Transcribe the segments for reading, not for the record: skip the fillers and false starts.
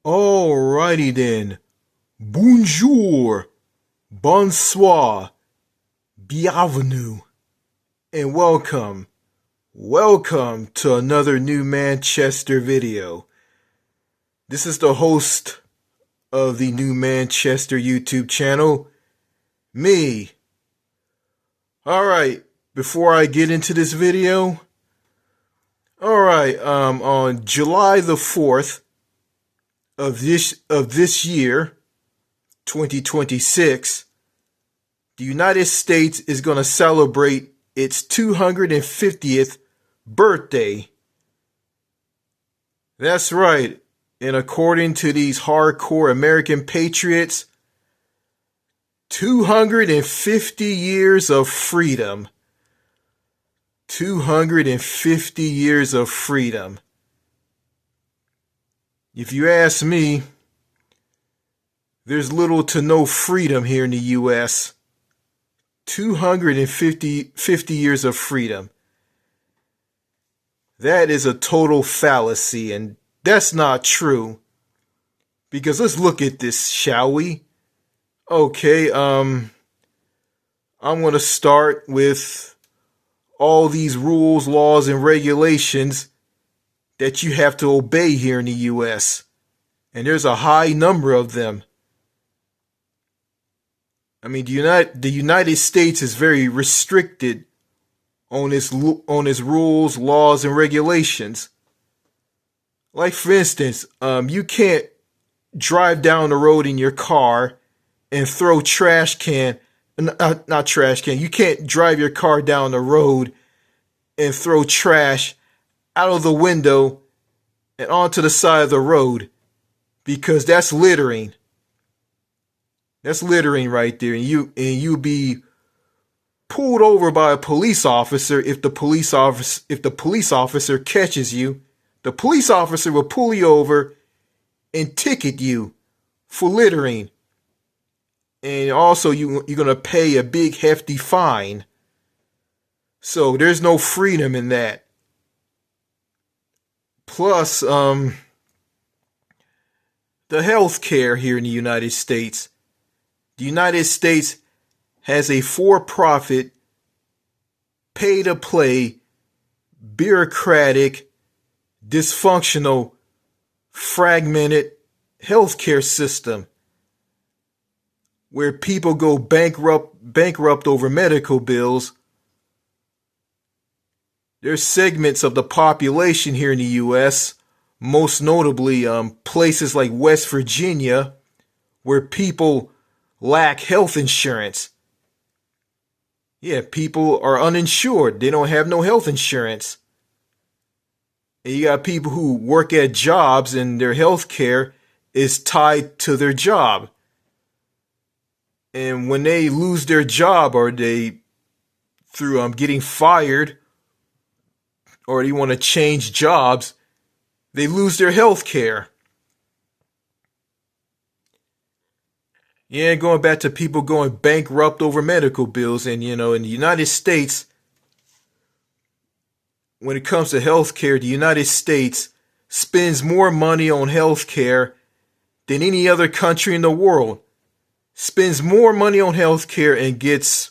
Alrighty then. Bonjour, bonsoir, bienvenue, and welcome. Welcome to another New Manchester video. This is the host of the New Manchester YouTube channel, me. Alright, before I get into this video, on July the 4th of this year, 2026, the United States is going to celebrate its 250th birthday. That's right. And according to these hardcore American patriots, 250 years of freedom. 250 years of freedom. If you ask me, there's little to no freedom here in the U.S. 250 years of freedom. That is a total fallacy, and that's not true. Because let's look at this, shall we? Okay, I'm going to start with all these rules, laws, and regulations that you have to obey here in the U.S. And there's a high number of them. I mean, the United States is very restricted on its rules, laws, and regulations. Like, for instance, you can't drive down the road in your car and throw not trash can. You can't drive your car down the road and throw trash out of the window and onto the side of the road, because that's littering. That's littering right there, and you'll be pulled over by a police officer. If the police officer catches you, the police officer will pull you over and ticket you for littering. And also you're going to pay a big hefty fine. So there's no freedom in that. Plus, the health care here in the United States. The United States has a for-profit, pay-to-play, bureaucratic, dysfunctional, fragmented healthcare system where people go bankrupt over medical bills. There's segments of the population here in the U.S., most notably places like West Virginia, where people lack health insurance. Yeah, people are uninsured. They don't have no health insurance. And you got people who work at jobs and their health care is tied to their job. And when they lose their job, or they, through getting fired, or they want to change jobs, they lose their health care. Yeah, going back to people going bankrupt over medical bills. And, in the United States, when it comes to health care, the United States spends more money on health care than any other country in the world. Spends more money on health care and gets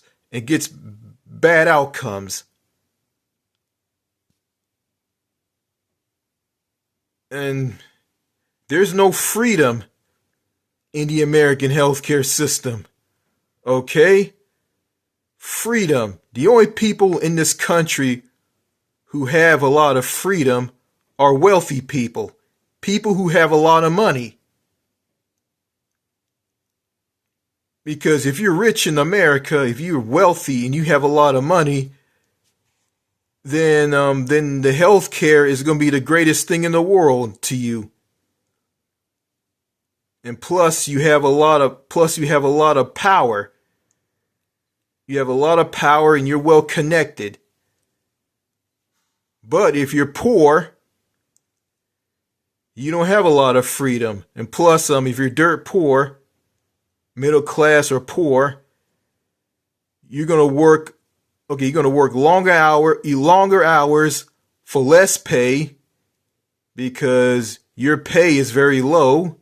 bad outcomes. And there's no freedom in the American healthcare system. Okay? Freedom. The only people in this country who have a lot of freedom are wealthy people. People who have a lot of money. Because if you're rich in America, if you're wealthy and you have a lot of money, then the health care is going to be the greatest thing in the world to you. And plus you have a lot of power. You have a lot of power and you're well connected. But if you're poor, you don't have a lot of freedom. And plus, if you're dirt poor, middle class or poor, you're gonna work longer hours for less pay, because your pay is very low.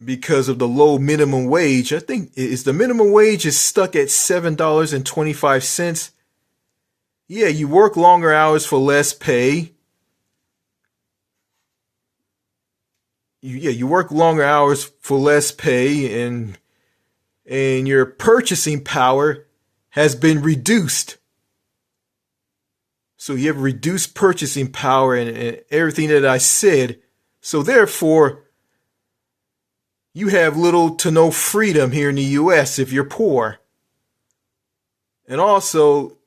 because of the low minimum wage. I think is the minimum wage is stuck at $7.25. Yeah, you work longer hours for less pay. You work longer hours for less pay, and your purchasing power has been reduced. So you have reduced purchasing power and everything that I said. So therefore, you have little to no freedom here in the US if you're poor. And also,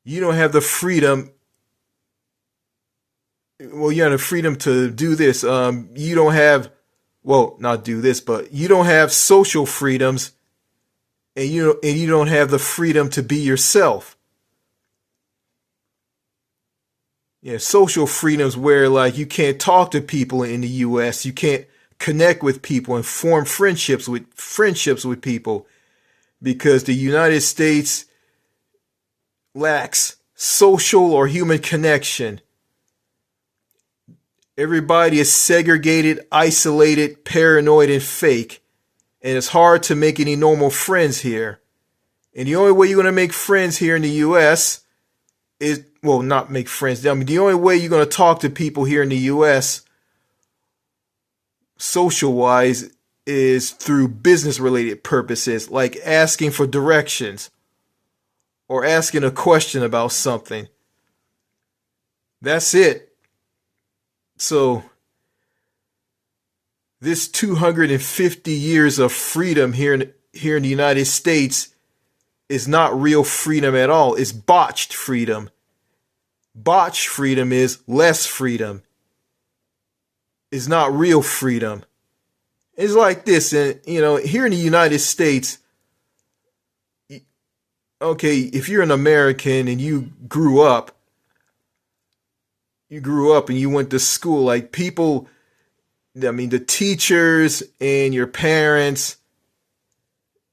you don't have the freedom. Well, you have the freedom to do this. You don't have, well, not do this, but you don't have social freedoms, and you don't have the freedom to be yourself. Yeah, social freedoms where like you can't talk to people in the US, you can't connect with people and form friendships with people because the United States lacks social or human connection. Everybody is segregated, isolated, paranoid, and fake. And it's hard to make any normal friends here. And the only way you're going to make friends here in the US is, well, not make friends. I mean, the only way you're going to talk to people here in the US, social-wise, is through business-related purposes, like asking for directions or asking a question about something. That's it. So, this 250 years of freedom here in the United States is not real freedom at all. It's botched freedom. Botched freedom is less freedom. It's not real freedom. It's like this, and here in the United States, okay, if you're an American and you grew up and you went to school, like people, I mean, the teachers and your parents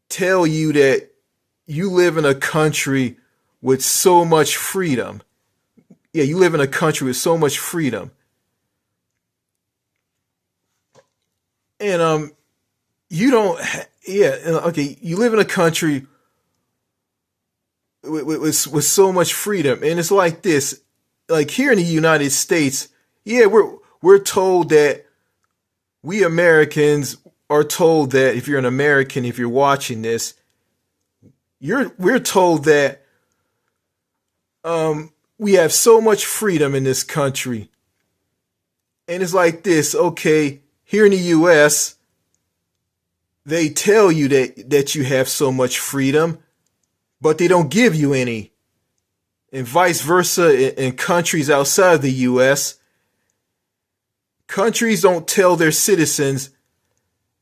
tell you that you live in a country with so much freedom. Yeah, you live in a country with so much freedom. And you don't, okay, you live in a country with so much freedom. And it's like this, like here in the United States, yeah, we're told that, we Americans are told that if you're an American, if you're watching this, we're told that we have so much freedom in this country. And it's like this, okay, here in the US, they tell you that you have so much freedom, but they don't give you any. And vice versa in countries outside of the US, countries don't tell their citizens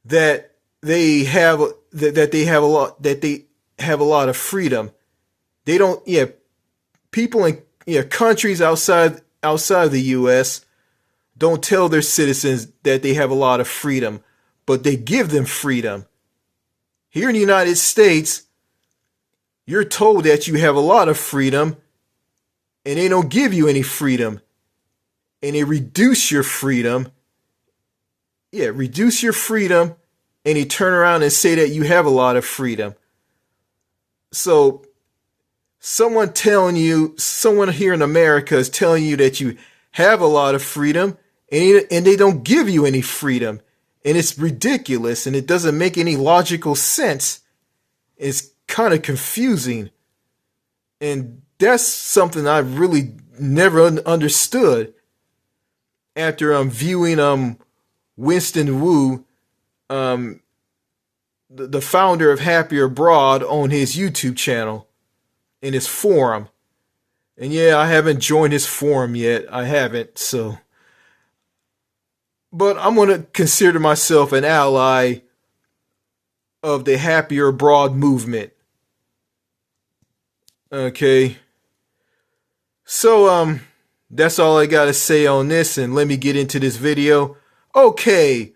that they have a lot of freedom. They don't. Yeah, people in countries outside of the U.S. don't tell their citizens that they have a lot of freedom, but they give them freedom. Here in the United States, you're told that you have a lot of freedom, and they don't give you any freedom. And they reduce your freedom. Yeah, reduce your freedom, and they turn around and say that you have a lot of freedom. So, someone here in America is telling you that you have a lot of freedom, and they don't give you any freedom. And it's ridiculous, and it doesn't make any logical sense. It's kind of confusing. And that's something I really never understood. After viewing Winston Wu, the founder of Happier Abroad, on his YouTube channel, in his forum. And yeah, I haven't joined his forum yet. I haven't, so. But I'm going to consider myself an ally of the Happier Abroad movement. Okay. So, that's all I got to say on this, and let me get into this video. Okay,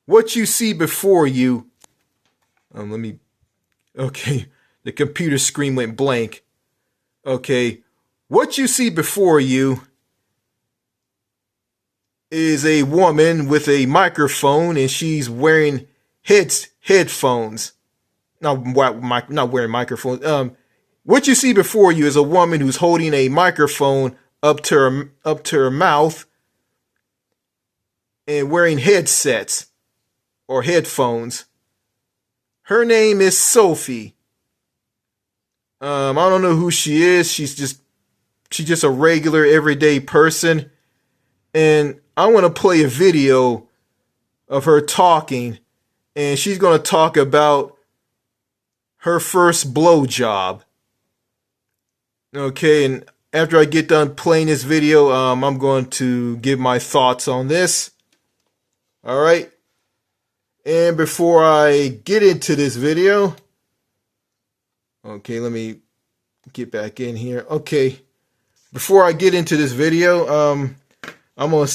what you see before you. Okay, the computer screen went blank. Okay, what you see before you is a woman with a microphone, and she's wearing headphones. Not wearing microphones. What you see before you is a woman who's holding a microphone up to her mouth and wearing headsets or headphones. Her name is Sophie. I don't know who she is. She's just a regular everyday person. And I want to play a video of her talking, and she's going to talk about her first blowjob. Okay, and after I get done playing this video, I'm going to give my thoughts on this. All right. And before I get into this video, okay, let me get back in here. Okay, before I get into this video, I'm gonna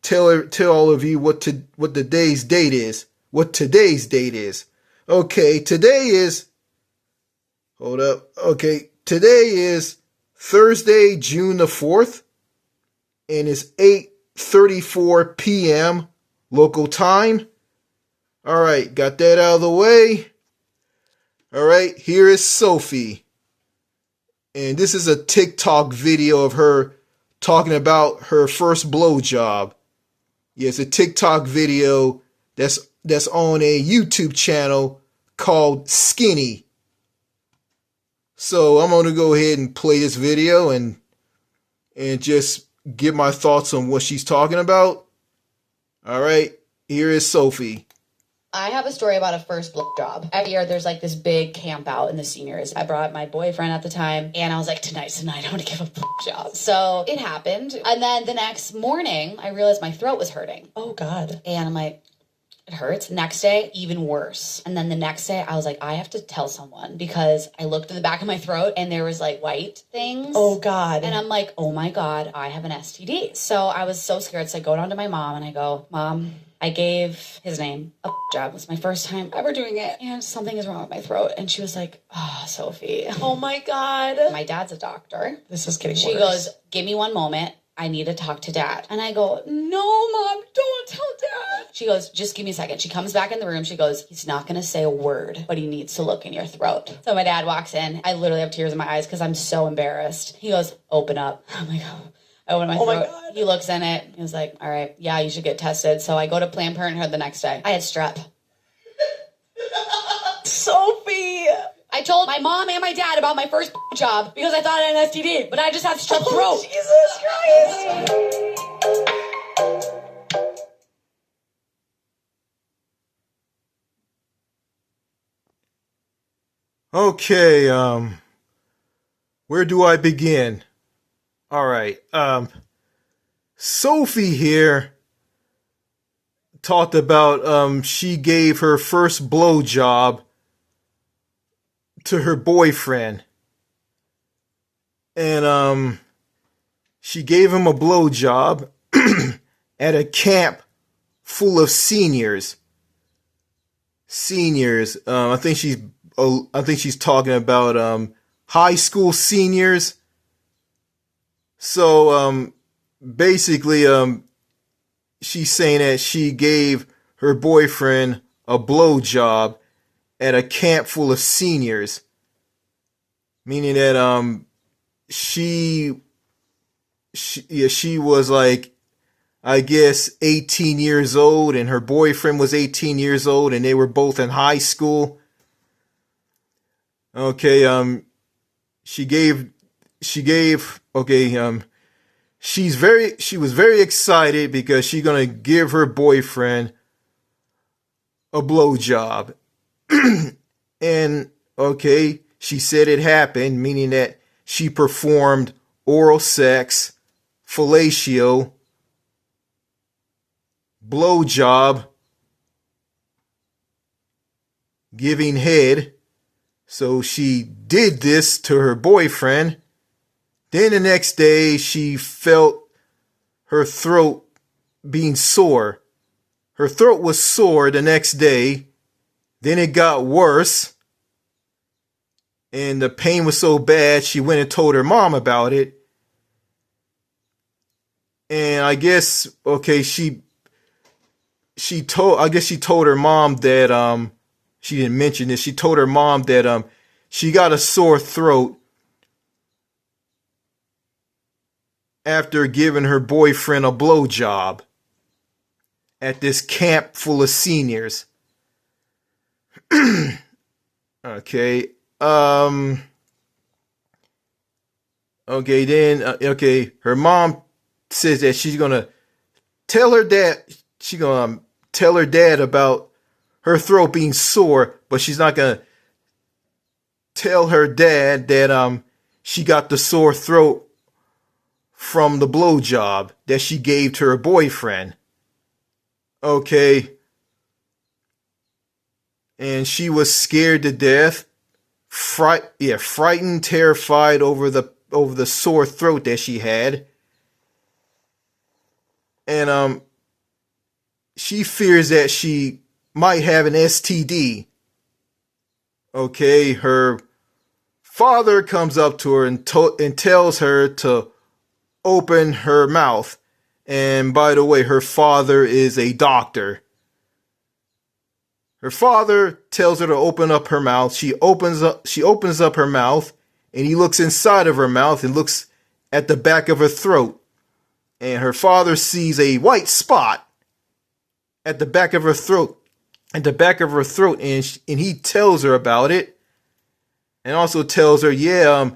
tell all of you what today's date is. What today's date is. Okay, today is. Hold up. Okay, today is Thursday, June the 4th, and it's 8:34 p.m. local time. All right, got that out of the way. All right, here is Sophie. And this is a TikTok video of her talking about her first blowjob. Yeah, it's a TikTok video that's on a YouTube channel called Skinny. So I'm going to go ahead and play this video and just give my thoughts on what she's talking about. All right, here is Sophie. I have a story about a first blowjob. Every year there's like this big camp out in the seniors. I brought my boyfriend at the time, and I was like, tonight's the night I want to give a blowjob. So it happened. And then the next morning, I realized my throat was hurting. Oh, God. And I'm like, it hurts. Next day, even worse. And then the next day, I was like, I have to tell someone, because I looked in the back of my throat and there was like white things. Oh, God. And I'm like, oh my God, I have an STD. So I was so scared. So I go down to my mom and I go, Mom, I gave his name a job. It was my first time ever doing it, and something is wrong with my throat. And she was like, oh, Sophie. Oh my God. My dad's a doctor. This is getting worse. She goes, give me one moment. I need to talk to Dad. And I go, no, Mom, don't tell Dad. She goes, just give me a second. She comes back in the room. She goes, he's not going to say a word, but he needs to look in your throat. So my dad walks in. I literally have tears in my eyes because I'm so embarrassed. He goes, open up. I'm like, oh. I open my throat. My God. He looks in it. He was like, all right, yeah, you should get tested. So I go to Planned Parenthood the next day. I had strep. Sophie! I told my mom and my dad about my first job because I thought I had an STD, but I just have strep throat. Jesus Christ! Okay, where do I begin? All right. Sophie here talked about she gave her first blowjob to her boyfriend. And she gave him a blowjob at a camp full of seniors. I think she's talking about high school seniors. So basically she's saying that she gave her boyfriend a blowjob at a camp full of seniors, meaning that she was like, I guess 18 years old, and her boyfriend was 18 years old, and they were both in high school. Okay, she was very excited because she's gonna give her boyfriend a blowjob. And okay, she said it happened, meaning that she performed oral sex, fellatio, blowjob, giving head. So she did this to her boyfriend. Then the next day, she felt her throat being sore. Her throat was sore the next day. Then it got worse. And the pain was so bad, she went and told her mom about it. And I guess okay, she told her mom that she didn't mention this. She told her mom that she got a sore throat after giving her boyfriend a blowjob at this camp full of seniors. Okay. Okay, then okay, her mom says that she's gonna tell her dad she's gonna tell her dad about her throat being sore, but she's not gonna tell her dad that she got the sore throat from the blowjob that she gave to her boyfriend. Okay. And she was scared to death, frightened, terrified over the sore throat that she had. And she fears that she might have an STD. Okay, her father comes up to her and tells her to open her mouth. And by the way, her father is a doctor. Her father tells her to open up her mouth. She opens up her mouth, and he looks inside of her mouth and looks at the back of her throat. And her father sees a white spot at the back of her throat. And he tells her about it. And also tells her, yeah,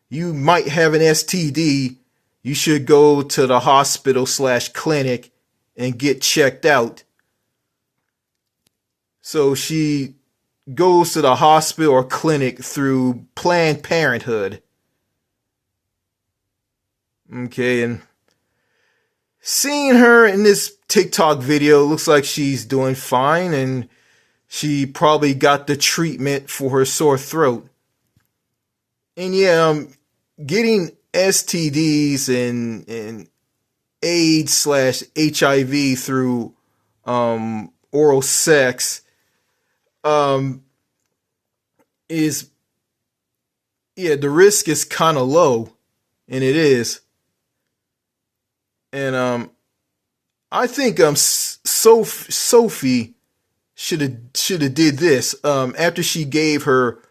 you might have an STD. You should go to the hospital/clinic and get checked out. So she goes to the hospital or clinic through Planned Parenthood. Okay, and seeing her in this TikTok video, looks like she's doing fine, and she probably got the treatment for her sore throat. And yeah, getting STDs and AIDS/HIV through oral sex is, yeah, the risk is kind of low, and it is. And I think Sophie should have did this after she gave her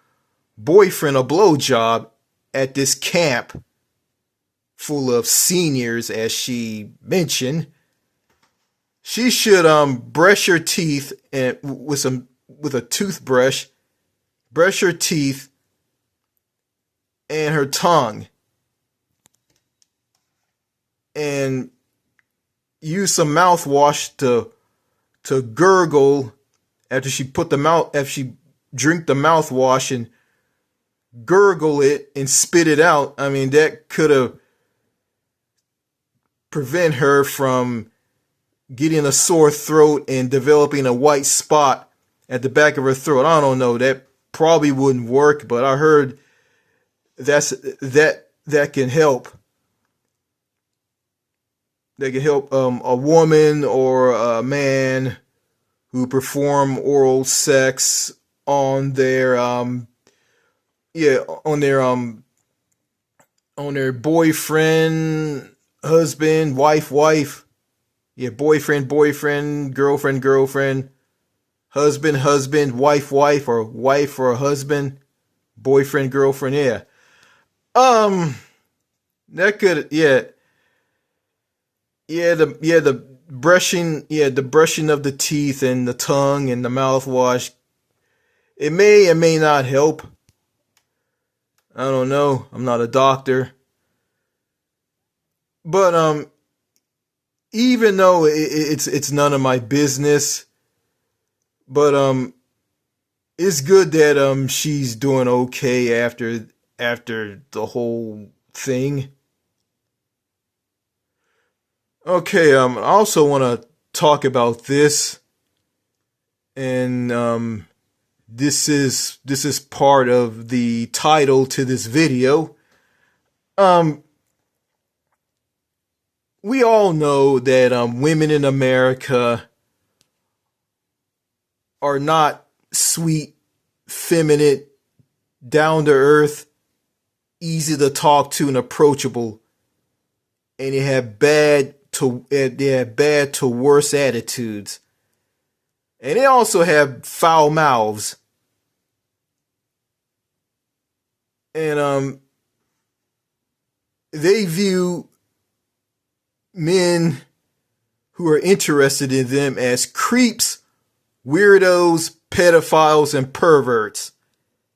boyfriend a blowjob at this camp full of seniors, as she mentioned. She should brush her teeth and with a toothbrush, brush her teeth and her tongue, and use some mouthwash to gurgle after she drink the mouthwash and gurgle it and spit it out. I mean, that could have prevent her from getting a sore throat and developing a white spot at the back of her throat. I don't know, that probably wouldn't work, but I heard that can help. That can help a woman or a man who perform oral sex on their on their boyfriend, husband, wife. Yeah, boyfriend, girlfriend, husband, wife, or wife or husband, boyfriend, girlfriend. Yeah. That could, yeah. The brushing of the teeth and the tongue and the mouthwash. It may or may not help. I don't know. I'm not a doctor. But even though it's none of my business, but it's good that she's doing okay after the whole thing. Okay, I also want to talk about this, and this is part of the title to this video. We all know that women in America are not sweet, feminine, down to earth, easy to talk to, and approachable, and they have bad they have bad to worse attitudes. And they also have foul mouths. And they view men who are interested in them as creeps, weirdos, pedophiles, and perverts.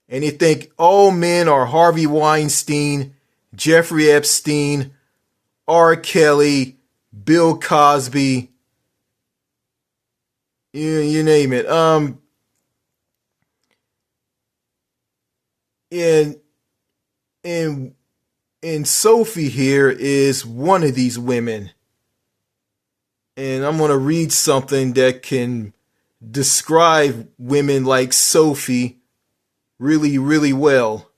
And they think all men are Harvey Weinstein, Jeffrey Epstein, R. Kelly, Bill Cosby, you name it. And Sophie here is one of these women. And I'm going to read something that can describe women like Sophie really, really well.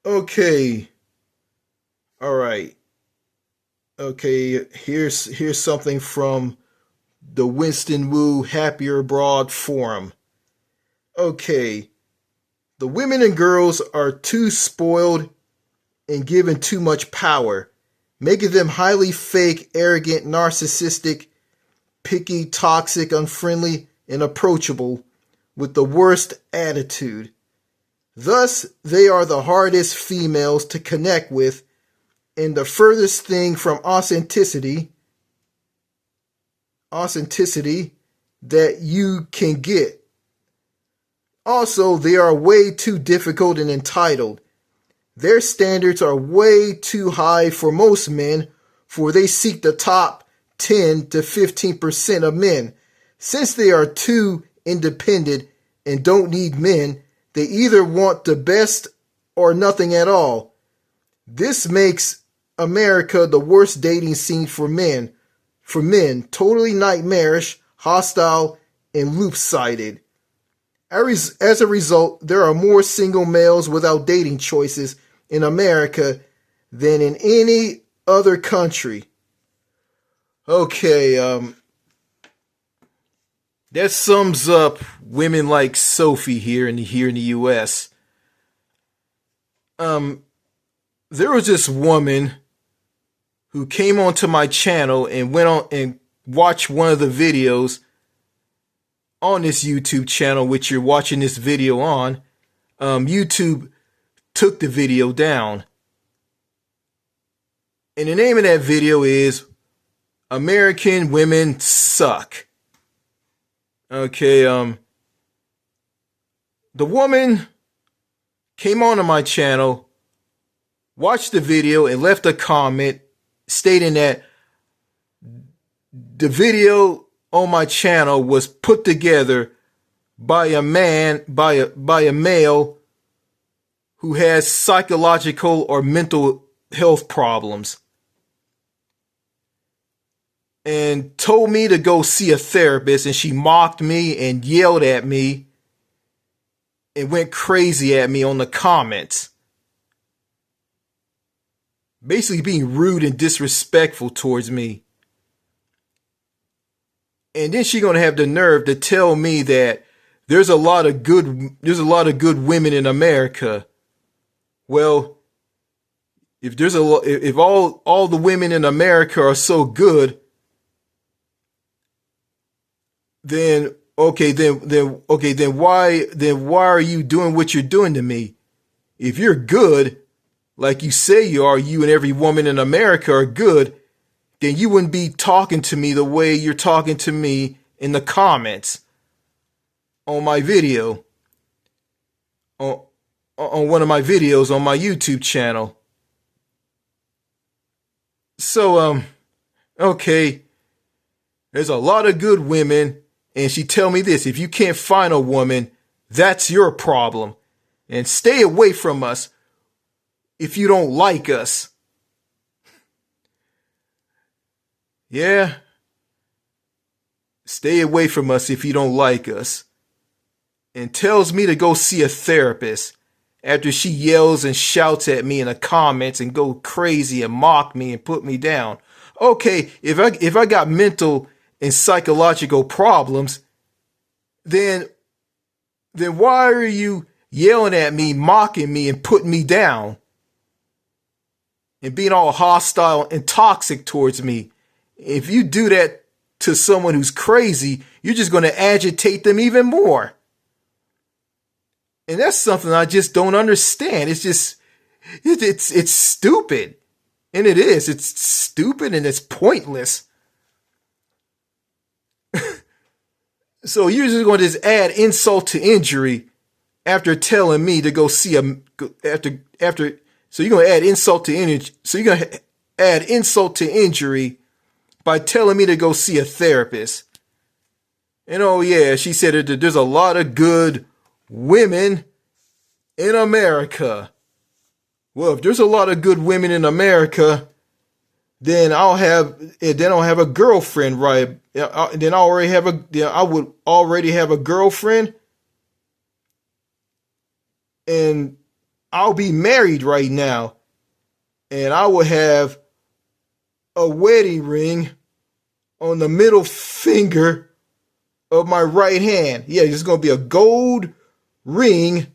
Okay. All right. Okay, here's something from the Winston Wu Happier Abroad forum. Okay. The women and girls are too spoiled and given too much power, making them highly fake, arrogant, narcissistic, picky, toxic, unfriendly, and approachable with the worst attitude. Thus, they are the hardest females to connect with and the furthest thing from authenticity that you can get. Also, they are way too difficult and entitled. Their standards are way too high for most men, for they seek the top 10 to 15% of men. Since they are too independent and don't need men, they either want the best or nothing at all. This makes America the worst dating scene for men, totally nightmarish, hostile, and loop-sided. As a result, there are more single males without dating choices in America than in any other country. Okay, that sums up women like Sophie here in the U.S. There was this woman who came onto my channel and went on and watched one of the videos on this YouTube channel, which you're watching this video on. YouTube took the video down. And the name of that video is American Women Suck. Okay, the woman came onto my channel, watched the video, and left a comment stating that the video on my channel was put together by a man, by a male who has psychological or mental health problems, and told me to go see a therapist. And she mocked me and yelled at me and went crazy at me on the comments, basically being rude and disrespectful towards me. And then she's gonna have the nerve to tell me that there's a lot of good women in America. Well, if all the women in America are so good, then why are you doing what you're doing to me? If you're good, like you say you are, you and every woman in America are good, then you wouldn't be talking to me the way you're talking to me in the comments on my video, on one of my videos on my YouTube channel. So, okay, there's a lot of good women, and she tell me this: if you can't find a woman, that's your problem, and stay away from us if you don't like us. Yeah. Stay away from us if you don't like us. And tells me to go see a therapist after she yells and shouts at me in the comments and go crazy and mock me and put me down. Okay, if I got mental and psychological problems, then why are you yelling at me, mocking me, and putting me down? and being all hostile and toxic towards me. If you do that to someone who's crazy, you're just going to agitate them even more. And that's something I just don't understand. It's just, it's stupid. And it is. It's stupid and it's pointless. So you're just going to just add insult to injury after telling me to go see so you're going to add insult to injury. So you're going to add insult to injury by telling me to go see a therapist. And oh yeah, she said that there's a lot of good women in America. Well, if there's a lot of good women in America, then I'll have a girlfriend, right? Then I would already have a girlfriend, and I'll be married right now, and I will have a wedding ring on the middle finger of my right hand. Yeah, it's going to be a gold ring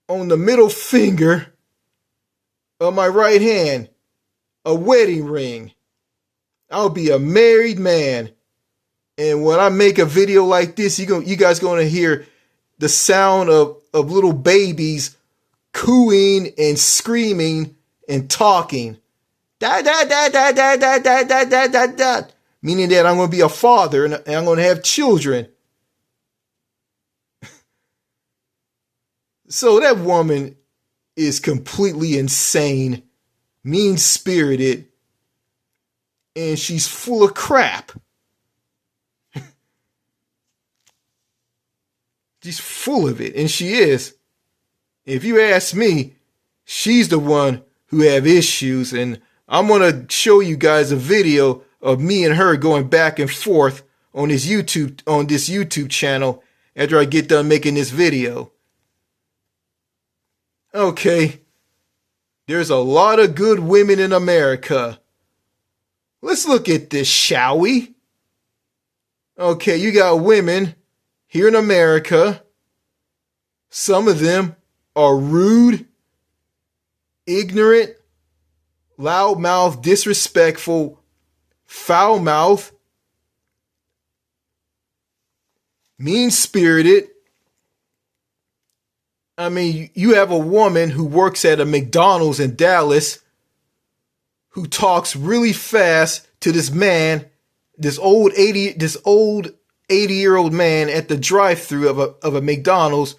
on the middle finger of my right hand. A wedding ring. I'll be a married man. And when I make a video like this, you guys going to hear the sound of little babies cooing and screaming and talking. Da da da da da da da da da da da. Meaning that I'm going to be a father and I'm going to have children. So that woman is completely insane, mean-spirited, and she's full of crap. She's full of it, and she is. If you ask me, she's the one who have issues, and I'm going to show you guys a video of me and her going back and forth on this YouTube channel after I get done making this video. Okay, there's a lot of good women in America. Let's look at this, shall we? Okay, you got women here in America. Some of them are rude, ignorant, loudmouth, disrespectful, foul-mouthed, mean-spirited. I mean, you have a woman who works at a McDonald's in Dallas who talks really fast to this man, this old 80-year-old man at the drive-thru of a McDonald's,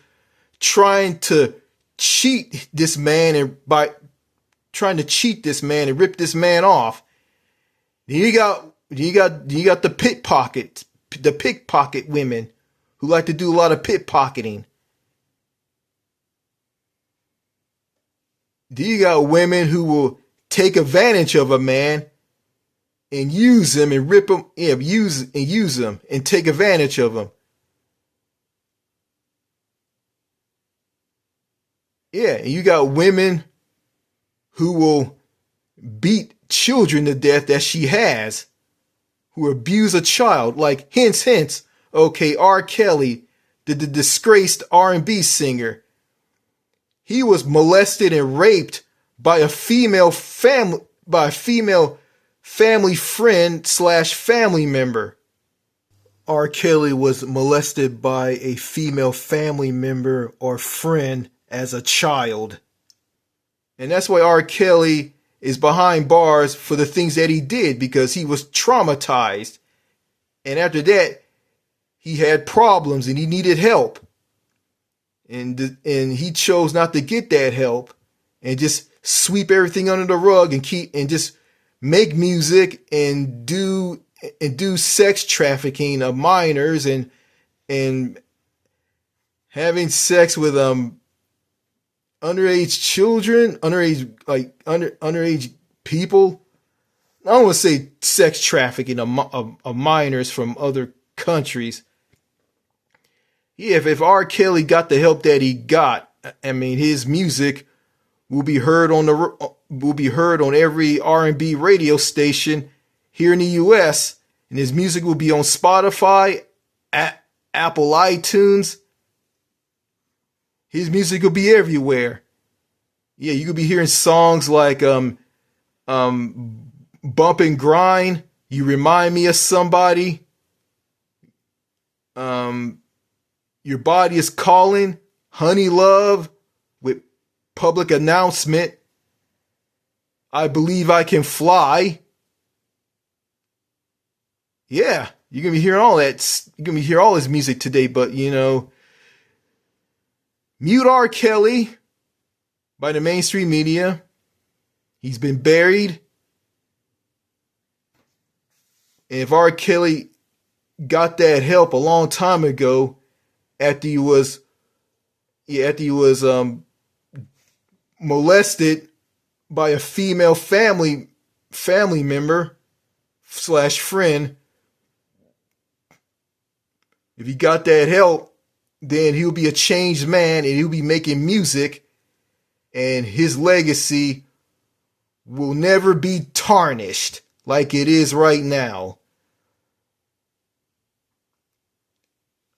trying to cheat this man and rip this man off. You got the pickpocket women who like to do a lot of pickpocketing. You got women who will take advantage of a man and use him and rip him, use him and take advantage of him. Yeah, and you got women who will beat children to death that she has, who abuse a child, like hence, okay, R. Kelly, the disgraced R&B singer. He was molested and raped by a female family friend / family member. R. Kelly was molested by a female family member or friend as a child. And that's why R. Kelly is behind bars for the things that he did, because he was traumatized. And after that, he had problems and he needed help. And he chose not to get that help and just sweep everything under the rug and just make music and do sex trafficking of minors and having sex with underage children, underage people. I don't want to say sex trafficking of minors from other countries. Yeah, if R. Kelly got the help that he got, I mean, his music will be heard on every R&B radio station here in the U.S. and his music will be on Spotify, Apple iTunes. His music will be everywhere. Yeah, you could be hearing songs like Bump and Grind, You Remind Me of Somebody, um, Your Body is Calling, Honey Love with Public Announcement, I Believe I Can Fly. Yeah, you're gonna be hearing all that. You're gonna be hearing all his music today, but Mute R. Kelly by the mainstream media. He's been buried. And if R. Kelly got that help a long time ago, after he was molested by a female family member slash friend, if he got that help, then he'll be a changed man and he'll be making music, and his legacy will never be tarnished like it is right now.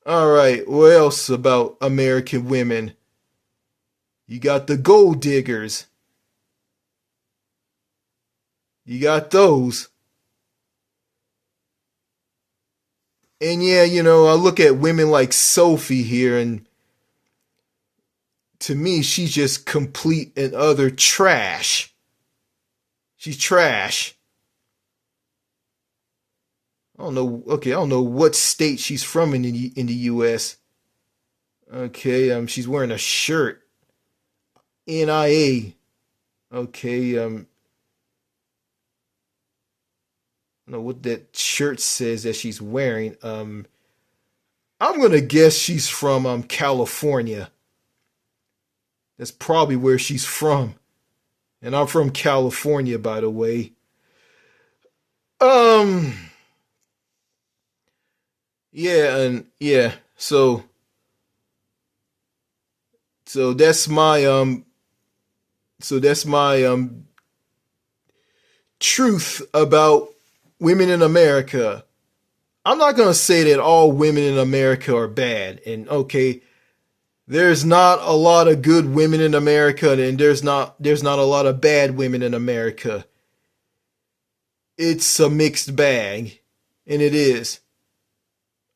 All right, what else about American women? You got the gold diggers. You got those. And yeah, I look at women like Sophie here, and to me, she's just complete and utter trash. She's trash. I don't know. Okay, I don't know what state she's from in the U.S. Okay, she's wearing a shirt. NIA. Okay, I don't know what that shirt says that she's wearing. I'm gonna guess she's from California. That's probably where she's from. And I'm from California, by the way. Yeah, and yeah, so that's my truth about women in America. I'm not gonna say that all women in America are bad. And okay, there's not a lot of good women in America, and there's not a lot of bad women in America. It's a mixed bag, and it is.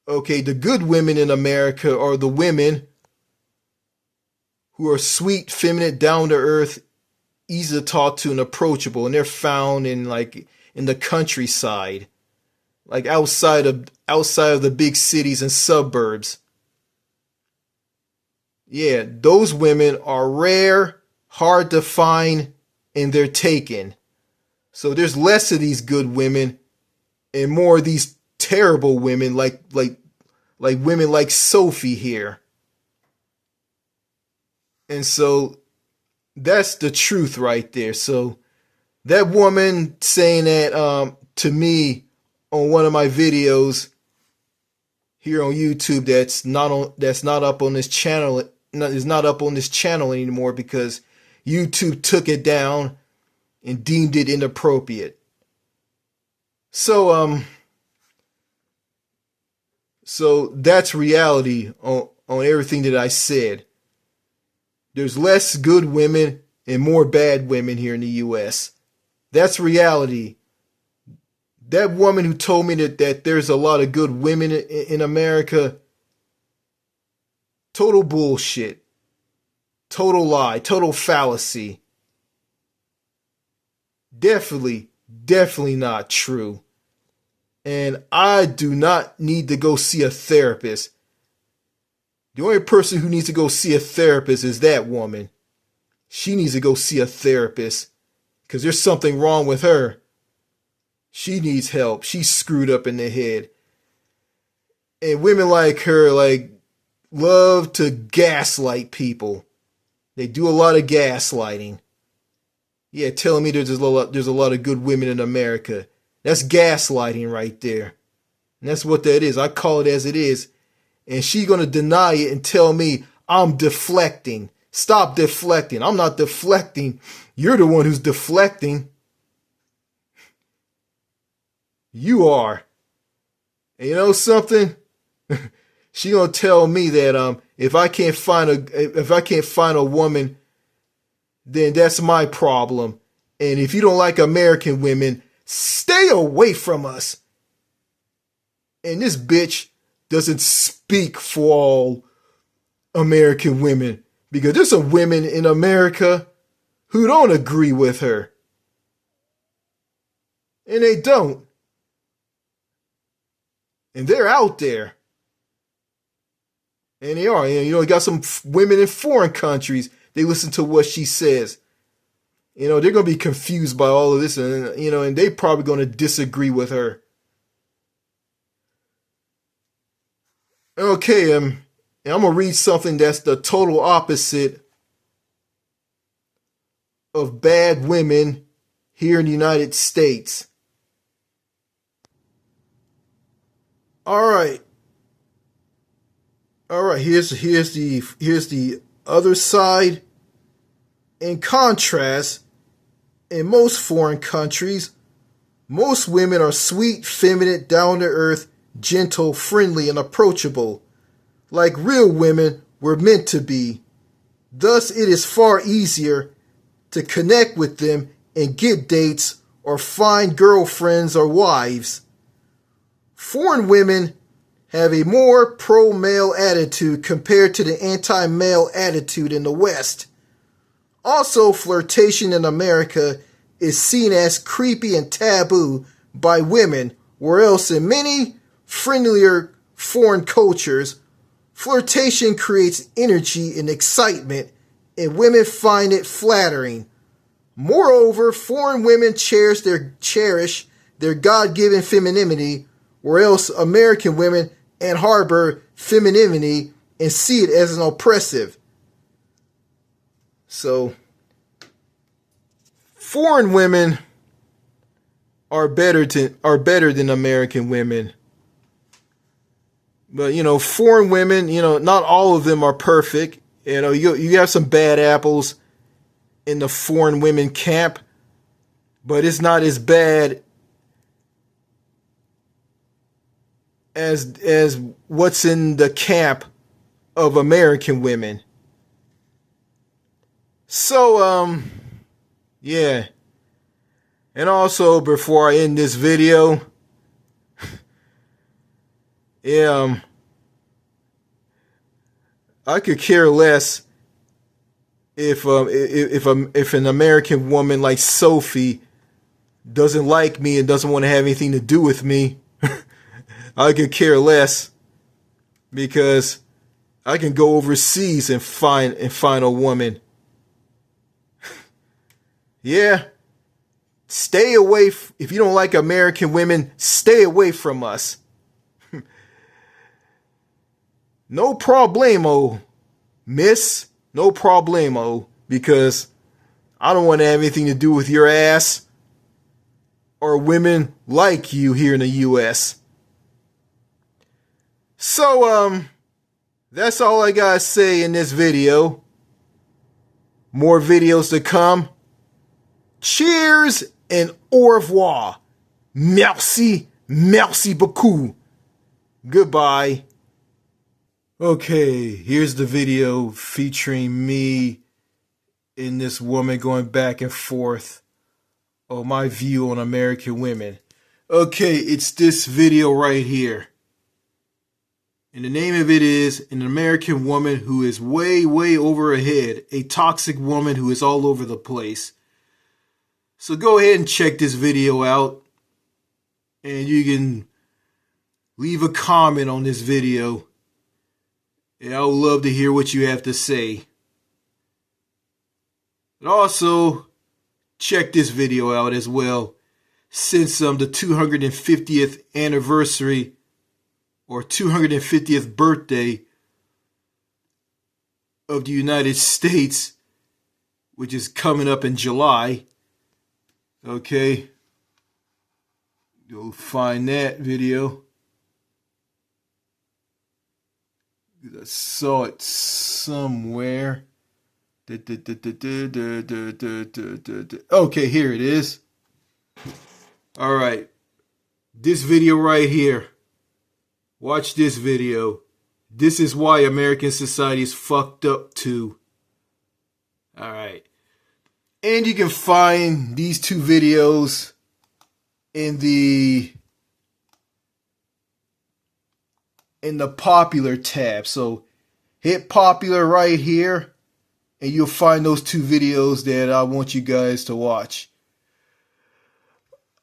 Okay, the good women in America are the women who are sweet, feminine, down to earth, easy to talk to, and approachable, and they're found in the countryside, like outside of the big cities and suburbs. Yeah, those women are rare, hard to find, and they're taken. So there's less of these good women and more of these terrible women like women like Sophie here. And so that's the truth right there. So that woman saying that to me on one of my videos here on YouTube that's not up on this channel, is not up on this channel anymore because YouTube took it down and deemed it inappropriate. So that's reality on everything that I said. There's less good women and more bad women here in the US. That's reality. That woman who told me that there's a lot of good women in America, total bullshit. Total lie, total fallacy. Definitely not true. And I do not need to go see a therapist. The only person who needs to go see a therapist is that woman. She needs to go see a therapist because there's something wrong with her. She needs help. She's screwed up in the head. And women like her love to gaslight people. They do a lot of gaslighting. Yeah, telling me there's a lot of good women in America. That's gaslighting right there. And that's what that is. I call it as it is. And she's going to deny it and tell me I'm deflecting. Stop deflecting. I'm not deflecting. You're the one who's deflecting. You are. And you know something? She going to tell me that if I can't find a woman then that's my problem. And if you don't like American women, stay away from us. And this bitch doesn't speak for all American women, because there's some women in America who don't agree with her. And they don't. And they're out there. And they are. You know, you got some women in foreign countries. They listen to what she says. You know, they're going to be confused by all of this. And, you know, and they probably going to disagree with her. Okay, and I'm going to read something that's the total opposite of bad women here in the United States. All right, here's the other side. In contrast, in most foreign countries, most women are sweet, feminine, down-to-earth, gentle, friendly, and approachable, like real women were meant to be. Thus, it is far easier to connect with them and get dates or find girlfriends or wives. Foreign women have a more pro-male attitude compared to the anti-male attitude in the West. Also, flirtation in America is seen as creepy and taboo by women, whereas in many friendlier foreign cultures, flirtation creates energy and excitement, and women find it flattering. Moreover, foreign women cherish their God-given femininity, whereas American women harbor femininity and see it as an oppressive. So, foreign women are better than American women. But, you know, foreign women, you know, not all of them are perfect. You know, you have some bad apples in the foreign women camp, but it's not as bad as what's in the camp of American women. So, yeah. And also, before I end this video, I could care less if an American woman like Sophie doesn't like me and doesn't want to have anything to do with me. I could care less, because I can go overseas and find a woman. Yeah. Stay away. If you don't like American women, stay away from us. No problemo, miss. No problemo. Because I don't want to have anything to do with your ass or women like you here in the U.S. So, that's all I gotta say in this video. More videos to come. Cheers and au revoir. Merci beaucoup. Goodbye. Okay, here's the video featuring me and this woman going back and forth on my view on American women. Okay, it's this video right here. And the name of it is An American Woman Who Is Way, Way Over Her Head. A toxic woman who is all over the place. So go ahead and check this video out. And you can leave a comment on this video. And I would love to hear what you have to say. But also, check this video out as well. Since the 250th anniversary or 250th birthday of the United States, which is coming up in July. Okay. You'll find that video. I saw it somewhere. Okay, here it is. All right. This video right here. Watch this video. This is why American society is fucked up too. All right. And you can find these two videos in the popular tab. So hit popular right here and you'll find those two videos that I want you guys to watch.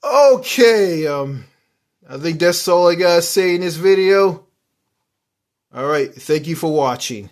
Okay, I think that's all I gotta say in this video. Alright, thank you for watching.